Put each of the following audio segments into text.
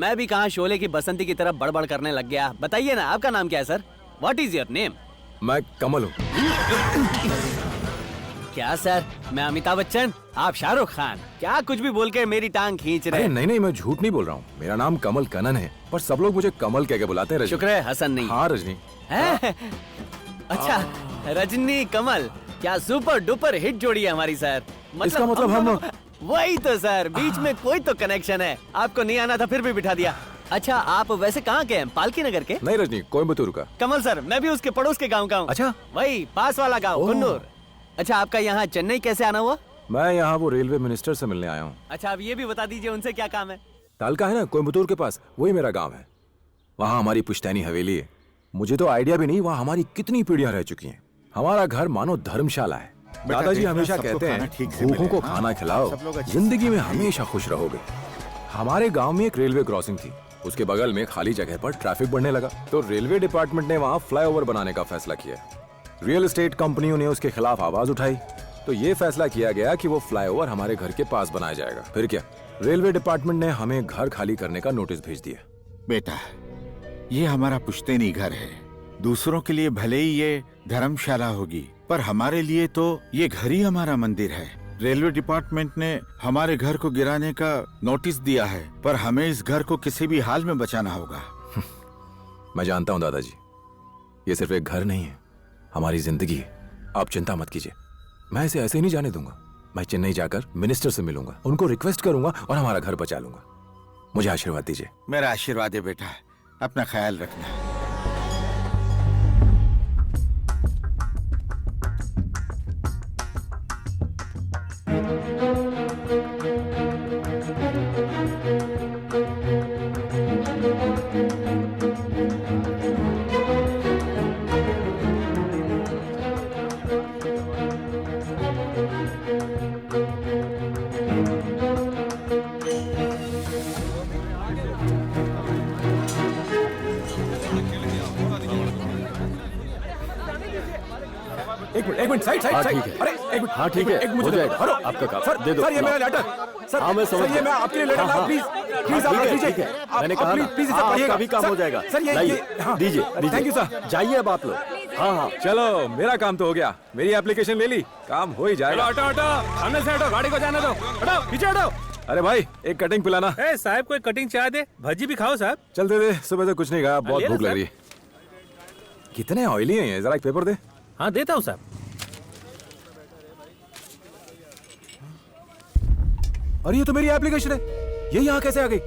मैं भी कहाँ शोले की बसंती की तरफ बड़बड़ करने लग गया। बताइए ना, आपका नाम क्या है sir? What is your name? मैं कमल हूँ। क्या सर, मैं अमिताभ बच्चन, आप शाहरुख खान? क्या कुछ भी बोल के मेरी टांग खींच रहे? नहीं नहीं, मैं झूठ नहीं बोल रहा हूँ। मेरा नाम कमल कनन है, पर सब लोग मुझे कमल कह के बुलाते हैं। रजनी। शुक्र है हसन नहीं। हाँ रजनी। अच्छा, रजनी कमल, क्या सुपर डुपर हिट जोड़ी है हमारी सर। इसका मतलब हम वही तो सर, बीच में कोई तो कनेक्शन है। आपको नहीं आना था फिर भी बिठा दिया। अच्छा, आप वैसे कहाँ के हैं? पालकी नगर के? नहीं रजनी, कोयम्बतूर का। कमल सर, मैं भी उसके पड़ोस के गांव का हूँ। अच्छा, वही पास वाला गांव, कुन्नूर। अच्छा, आपका यहाँ चेन्नई कैसे आना हुआ? मैं यहाँ वो रेलवे मिनिस्टर से मिलने आया हूँ। अच्छा, अब ये भी बता दीजिए उनसे क्या काम है? तालका है ना कोयम्बतूर के पास, वही मेरा गांव है। वहाँ हमारी पुश्तैनी हवेली है। मुझे तो आइडिया भी नहीं वहाँ हमारी कितनी पीढ़ियां रह चुकी हैं। हमारा घर मानो धर्मशाला है। दादाजी हमेशा कहते हैं भूखों को खाना खिलाओ, जिंदगी में हमेशा खुश रहोगे। हमारे गांव में एक रेलवे क्रॉसिंग थी, उसके बगल में खाली जगह पर ट्रैफिक बढ़ने लगा, तो रेलवे डिपार्टमेंट ने वहाँ फ्लाईओवर बनाने का फैसला किया। रियल एस्टेट कंपनियों ने उसके खिलाफ आवाज उठाई, तो ये फैसला किया गया कि वो फ्लाईओवर हमारे घर के पास बनाया जाएगा। फिर क्या, रेलवे डिपार्टमेंट ने हमें घर खाली करने का नोटिस भेज दिया। बेटा, ये हमारा पुश्तैनी घर है। दूसरों के लिए भले ही ये धर्मशाला होगी, पर हमारे लिए तो ये घर ही हमारा मंदिर है। रेलवे डिपार्टमेंट ने हमारे घर को गिराने का नोटिस दिया है, पर हमें इस घर को किसी भी हाल में बचाना होगा। मैं जानता हूँ दादाजी, ये सिर्फ एक घर नहीं है, हमारी जिंदगी है। आप चिंता मत कीजिए, मैं इसे ऐसे ही नहीं जाने दूंगा। मैं चेन्नई जाकर मिनिस्टर से मिलूंगा, उनको रिक्वेस्ट करूंगा और हमारा घर बचा लूंगा। मुझे आशीर्वाद दीजिए। मेरा आशीर्वाद है बेटा, अपना ख्याल रखना। एक मिनट साइड साइड साइड। अरे एक मिनट। हाँ ठीक है, एक मुझे हो जाएगा। अरे, आपका काम सर दे दो। सर, ये मेरा लेटर। सर हाँ मैं समझ सर, ये मैं आपके लिए लेटर लाया। प्लीज प्लीज आप रख लीजिए। मैंने कहा ना, प्लीज इसे हाँ, पढ़िएगा। आपका भी काम हो जाएगा। सर ये हाँ, दीजिए। Thank you sir. जाइए अब आप लोग। हाँ हाँ चलो, मेरा काम तो हो गया। मेरी एप्लीकेशन ले ली, काम हो ही जाएगा। हटो हटो, सामने से हटो, गाड़ी को जाने दो। हटो, पीछे हटो। अरे भाई, एक कटिंग पिलाना। ए साहब, कोई कटिंग चाय दे, भजी भी खाओ साहब। चल दे दे, सुबह से कुछ नहीं खाया, बहुत ले लो भूख लग रही है। कितने ऑयली हैं ये, जरा एक पेपर दे। हाँ देता हूँ साहब। अरे ये तो मेरी एप्लीकेशन है, ये यहाँ कैसे आ गई?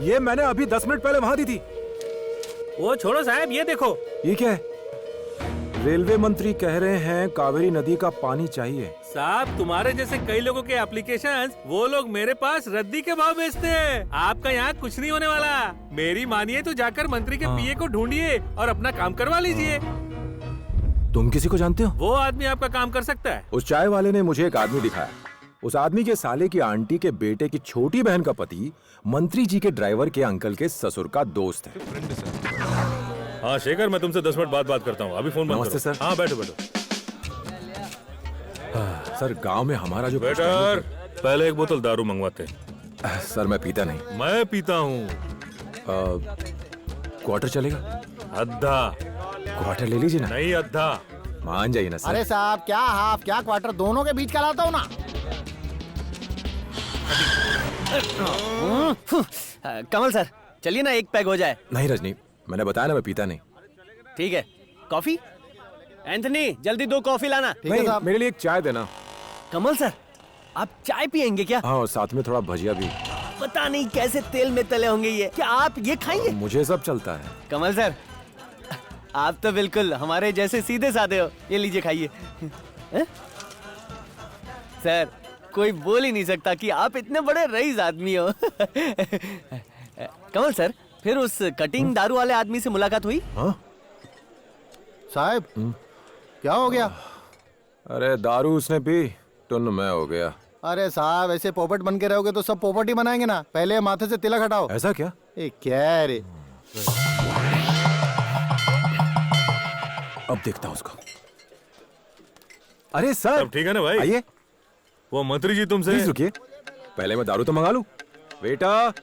ये मैंने अभी 10 मिनट पहले वहां दी थी। वो छोड़ो साहब, ये देखो। ये क्या है? रेलवे मंत्री कह रहे हैं कावेरी नदी का पानी चाहिए। साहब, तुम्हारे जैसे कई लोगों के एप्लीकेशंस वो लोग मेरे पास रद्दी के भाव बेचते हैं। आपका यहाँ कुछ नहीं होने वाला। मेरी मानिए तो जाकर मंत्री के पीए को ढूंढिए और अपना काम करवा लीजिए। तुम किसी को जानते हो? वो आदमी आपका काम कर सकता है। उस चाय वाले ने मुझे एक आदमी दिखाया। उस आदमी के साले की आंटी के बेटे की छोटी बहन का पति मंत्री जी के ड्राइवर के अंकल के ससुर का दोस्त है। हाँ शेखर, मैं तुमसे 10 मिनट बाद बात करता हूँ, अभी फोन बंद नमस्ते करो। सर। हाँ बैठो बैठो। सर गांव में हमारा जो बेटर, पहले एक बोतल दारू मंगवाते। सर मैं पीता नहीं। मैं पीता हूँ। क्वार्टर चलेगा? अद्धा। क्वार्टर ले लीजिए ना। नहीं अद्धा। मान जाइए ना सर। अरे साहब, क्या हाफ क्या क्वार्टर, दोनों के बीच का लाता हूँ ना। कमल सर, चलिए ना, एक पैग हो जाए। नहीं रजनी, मैंने बताया ना मैं पीता नहीं। ठीक है, कॉफी? एंथनी, जल्दी 2 कॉफी लाना। ठीक है नहीं, साहब। मेरे लिए एक चाय देना। कमल सर, आप चाय पियेंगे क्या? हाँ, और साथ में थोड़ा भजिया भी। पता नहीं कैसे तेल में तले होंगे ये। क्या आप ये खाएंगे? मुझे सब चलता है। कमल सर, आप तो बिल्कुल हमारे जैसे सीधे साधे हो। ये लीजिए, खाइए। हैं? सर, कोई बोल ही नहीं सकता कि आप इतने बड़े रईस आदमी हो। कमल सर, फिर उस कटिंग दारू वाले आदमी से मुलाकात हुई? हाँ? साहब, क्या हो गया? अरे दारू उसने पी, टुन मैं हो गया। अरे साहब, ऐसे पोपट बन के रहोगे तो सब पोपट ही बनाएंगे ना। पहले माथे से तिलक हटाओ। ऐसा क्या? ए क्या रे? अब देखता हूँ उसको। अरे सर, सब ठीक है ना भाई? आइए। वो मंत्री जी तुमसे। प्लीज रुकिए, पहले मैं दारू तो मंगा लूं। बेटा,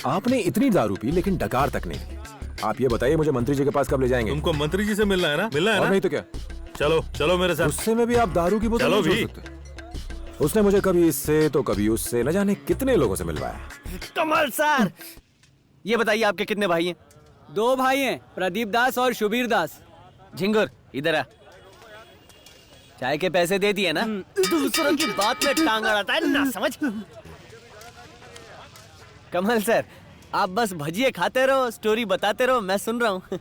आपने इतनी दारू पी लेकिन डकार तक नहीं। आप ये बताइए मुझे मंत्री जी के पास कब ले जाएंगे? तुमको मंत्री जी से मिलना है ना? मिलना है और ना? नहीं तो क्या? चलो चलो मेरे साथ। गुस्से में भी आप दारू की बोतल चलो नहीं भी। छोड़ सकते। उसने मुझे कभी इससे तो कभी उससे न जाने कितने लोगों से मिलवाया। कमल सर, ये बताइए आपके कितने भाई हैं? 2 भाई हैं, प्रदीप दास और शुबीर दास। झिंगुर इधर आ। चाय के पैसे दे दिए ना? दूसरों की बात में टांग अड़ाता है ना, समझ। कमल सर, आप बस भजिए खाते रहो, स्टोरी बताते रहो, मैं सुन रहा हूँ।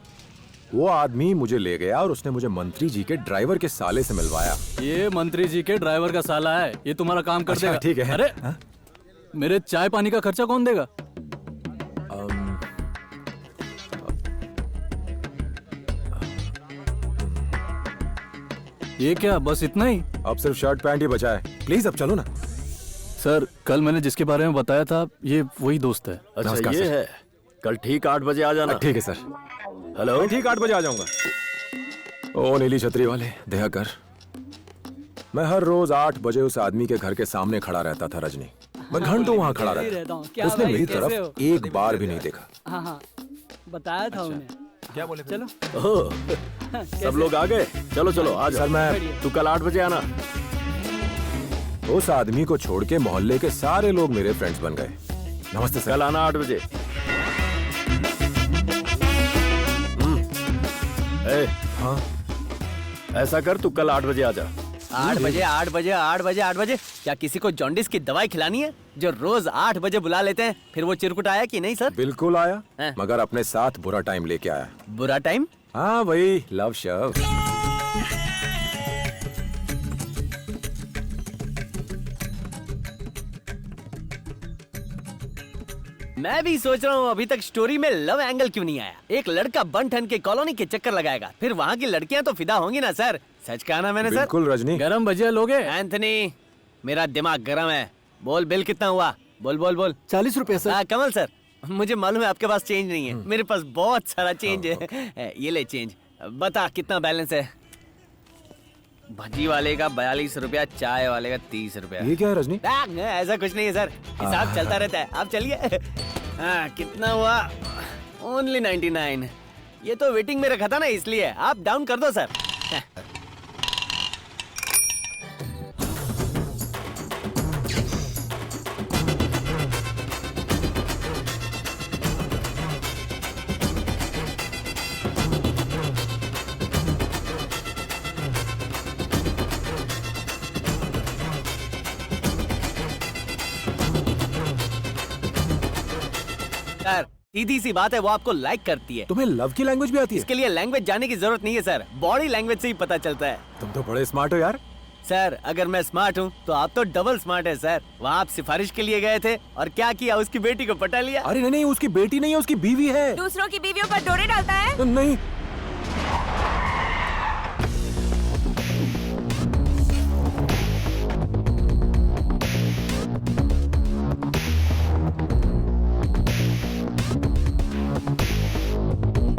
वो आदमी मुझे ले गया और उसने मुझे मंत्री जी के ड्राइवर के साले से मिलवाया। ये मंत्री जी के ड्राइवर का साला है, ये तुम्हारा काम कर अच्छा, देगा। ठीक है। अरे हाँ? मेरे चाय पानी का खर्चा कौन देगा? ये क्या, बस इतना ही? अब सिर्फ शर्ट पैंट ही बचा है। प्लीज अब चलो ना। सर, कल मैंने जिसके बारे में बताया था, ये वही दोस्त है। अच्छा नमस्कार ये सर। है, कल ठीक 8 बजे आ जाना। ठीक है सर, हेलो। मैं ठीक 8 बजे आ जाऊंगा। ओ नीली छतरी वाले दयाकर, मैं हर रोज 8 बजे उस आदमी के घर के सामने खड़ा रहता था रजनी। मैं घंटों वहाँ खड़ा रहता रहता। हूँ। क्या उसने भाई, मेरी कैसे तरफ हो? एक बार भी नहीं देखा। हाँ हाँ, बताया था उन्हें। क्या बोले? चलो। ओह, सब लोग आ गए। चलो चलो आ जा। सर मैं तू कल 8 बजे आना। उस आदमी को छोड़ के मोहल्ले के सारे लोग मेरे फ्रेंड्स बन गए। नमस्ते सर। कल आना 8 बजे। ए, हाँ ऐसा कर, तू कल 8 बजे आ जा। 8 बजे 8 बजे 8 बजे 8 बजे? क्या किसी को जॉन्डिस की दवाई खिलानी है जो रोज 8 बजे बुला लेते हैं? फिर वो चिरकुट आया कि नहीं सर? बिल्कुल आया, हाँ। मगर अपने साथ बुरा टाइम लेके आया। बुरा टाइम? हाँ वही लव शव। मैं भी सोच रहा हूँ अभी तक स्टोरी में लव एंगल क्यों नहीं आया। एक लड़का बन ठन के कॉलोनी के चक्कर लगाएगा, फिर वहाँ की लड़कियाँ तो फिदा होंगी ना सर। सच कहा ना मैंने सर? बिल्कुल रजनी। गरम भजिया लोगे? एंथनी, मेरा दिमाग गर्म है। बोल बिल कितना हुआ? बोल बोल बोल। 40 रुपए सर। कमल सर, मुझे मालूम है आपके पास चेंज नहीं है, मेरे पास बहुत सारा चेंज है। ये ले चेंज, बता कितना बैलेंस है? भजी वाले का 42 रुपया, चाय वाले का 30 रुपया। ये क्या है रजनी? ऐसा कुछ नहीं है सर, हिसाब चलता रहता है। आप चलिए। हाँ कितना हुआ? ओनली 99। ये तो वेटिंग में रखा था ना, इसलिए आप डाउन कर दो सर। सर सीधी सी बात है, वो आपको लाइक करती है। तुम्हें लव की लैंग्वेज भी आती है? इसके लिए लैंग्वेज जाने की जरूरत नहीं है सर, बॉडी लैंग्वेज से ही पता चलता है। तुम तो बड़े स्मार्ट हो यार। सर अगर मैं स्मार्ट हूँ तो आप तो डबल स्मार्ट है सर। वहाँ आप सिफारिश के लिए गए थे और क्या किया? उसकी बेटी को पटा लिया। अरे नहीं नहीं, उसकी बेटी नहीं है, उसकी बीवी है। दूसरों की बीवियों पर डोरे डालता है। नहीं।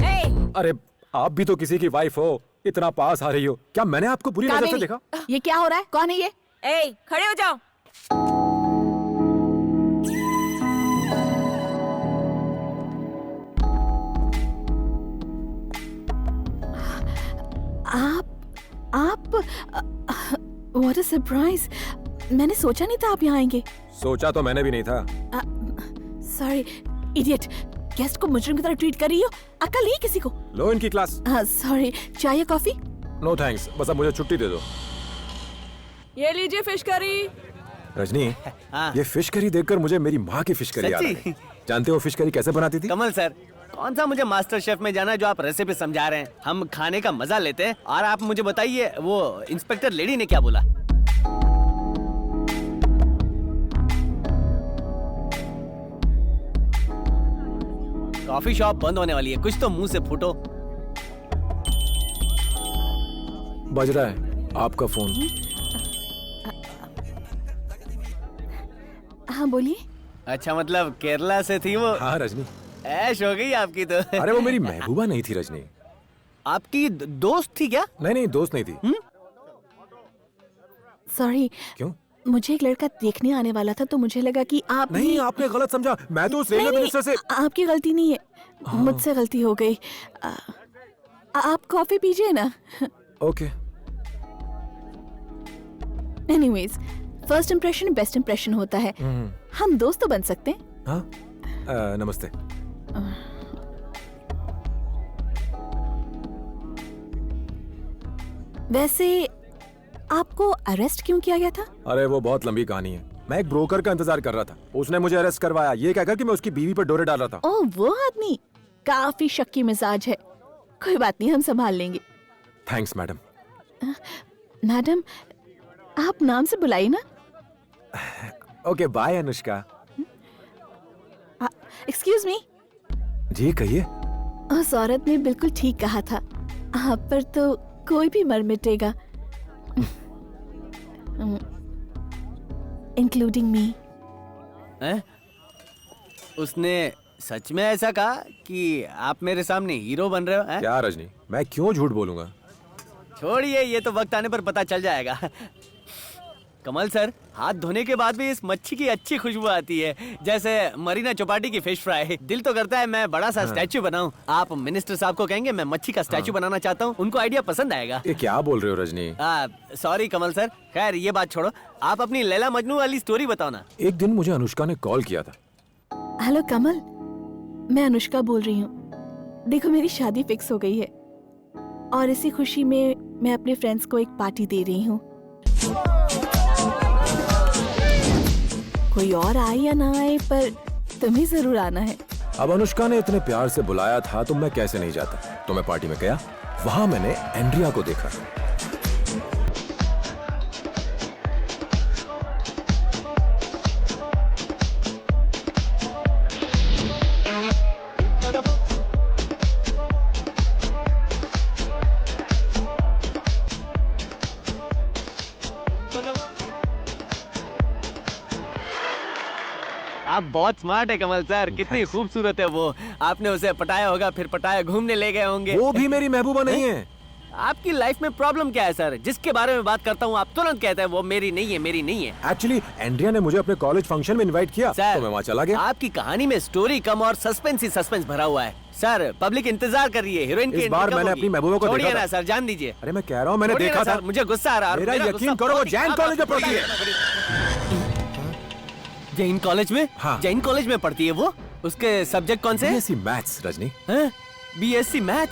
ए, अरे आप भी तो किसी की वाइफ हो, इतना पास आ रही हो। क्या मैंने आपको बुरी नजर से कावेरी, देखा? ये क्या हो रहा है? कौन है ये? ए, खड़े हो जाओ। आप व्हाट अ सरप्राइज। मैंने सोचा नहीं था आप यहाँ आएंगे। सोचा तो मैंने भी नहीं था। सॉरी इडियट, गेस्ट को मुजरिम की तरह ट्रीट कर रही हो। अकल नहीं किसी को। लो इनकी क्लास। सॉरी, चाय या कॉफी? नो थैंक्स, बस अब मुझे छुट्टी दे दो। ये लीजिए फिश करी। रजनी, हाँ। ये फिश करी देखकर मुझे मेरी माँ की फिश करी याद आ सच्ची? गई। जानते हो फिश करी कैसे बनाती थी? कमल सर, कौन सा मुझे मास्टर शेफ में जाना है जो आप रेसिपी समझा रहे हैं? हम खाने का मजा लेते हैं और आप मुझे बताइए वो इंस्पेक्टर लेडी ने क्या बोला? कॉफी शॉप बंद होने वाली है, कुछ तो मुंह से फूटो। बज रहा है आपका फोन। हाँ बोलिए। अच्छा मतलब केरला से थी वो? हाँ रजनी। ऐश हो गई आपकी तो। अरे वो मेरी महबूबा नहीं थी रजनी। आपकी दोस्त थी क्या? नहीं नहीं, दोस्त नहीं थी। सॉरी, क्यों? मुझे एक लड़का देखने आने वाला था तो मुझे लगा कि आप नहीं, आपने गलत समझा। मैं तो उस रेलवे नहीं, मिनिस्टर से आपकी गलती नहीं है, मुझसे गलती हो गई। आप कॉफी पीजिए ना। Okay. Anyways, first impression best impression होता है। हम दोस्त तो बन सकते हैं। हाँ, नमस्ते। वैसे आपको अरेस्ट क्यों किया गया था? अरे वो बहुत लंबी कहानी है। मैं एक ब्रोकर का इंतजार कर रहा था, उसने मुझे अरेस्ट करवाया ये कहकर कि मैं उसकी बीवी पर डोरे डाल रहा था। ओह, वो आदमी काफी शक्की मिजाज है। कोई बात नहीं, हम संभाल लेंगे। Thanks madam. मैडम, आप नाम से बुलाइए ना। Okay, bye Anushka. Excuse me. जी कहिए। उस औरत ने बिल्कुल ठीक कहा था, आप पर तो कोई भी मर मिटेगा, इंक्लूडिंग मी। उसने सच में ऐसा कहा कि आप मेरे सामने हीरो बन रहे हो? हैं? क्या रजनी, मैं क्यों झूठ बोलूंगा? छोड़िए, ये तो वक्त आने पर पता चल जाएगा। कमल सर, हाथ धोने के बाद भी इस मच्छी की अच्छी खुशबू आती है, जैसे मरीना चौपाटी की फिश फ्राई। दिल तो करता है मैं बड़ा सा स्टैचू बनाऊं। आप मिनिस्टर साहब को कहेंगे मैं मच्छी का स्टैचू बनाना चाहता हूं, उनको आइडिया पसंद आएगा। ये क्या बोल रहे हो रजनी? सॉरी कमल सर, खैर ये बात छोड़ो, आप अपनी लैला मजनू वाली स्टोरी बताओ ना। एक दिन मुझे अनुष्का ने कॉल किया था। हेलो कमल, मैं अनुष्का बोल रही हूँ। देखो, मेरी शादी फिक्स हो गई है और इसी खुशी में मैं अपने फ्रेंड्स को एक पार्टी दे रही हूँ। कोई और आए या ना आए, पर तुम्हें जरूर आना है। अब अनुष्का ने इतने प्यार से बुलाया था तो मैं कैसे नहीं जाता। तो मैं पार्टी में गया, वहां मैंने एंड्रिया को देखा। आप बहुत स्मार्ट है कमल सर, कितनी खूबसूरत है वो। आपने उसे पटाया होगा, फिर पटाया घूमने ले गए होंगे। वो भी मेरी महबूबा नहीं है। आपकी लाइफ में प्रॉब्लम क्या है सर? जिसके बारे में बात करता हूँ आप तुरंत कहते हैं वो मेरी नहीं है, मेरी नहीं है। एक्चुअली एंड्रिया ने मुझे अपने कॉलेज फंक्शन में इनवाइट किया सर, तो मैं वहाँ चला गया। आपकी कहानी में स्टोरी कम और सस्पेंस ही सस्पेंस भरा हुआ है। सर, पब्लिक इंतजार कर रही है, हीरोइन की इस बार मैंने अपनी महबूबा को छोड़िए देखा ना था। सर, जान दीजिए। अरे मैं कह रहा हूँ मैंने छोड़िए देखा ना था। सर, मुझे गुस्सा आ रहा है। मेरा मेरा यकीन गुस्सा करो, वो बहुत ही जैन खराब कॉलेज में पढ़ती है। जैन कॉलेज में? हाँ। जैन कॉलेज में पढ़ती है वो? उसके सब्जेक्ट कौन से हैं? BSc maths Rajni. BSc math?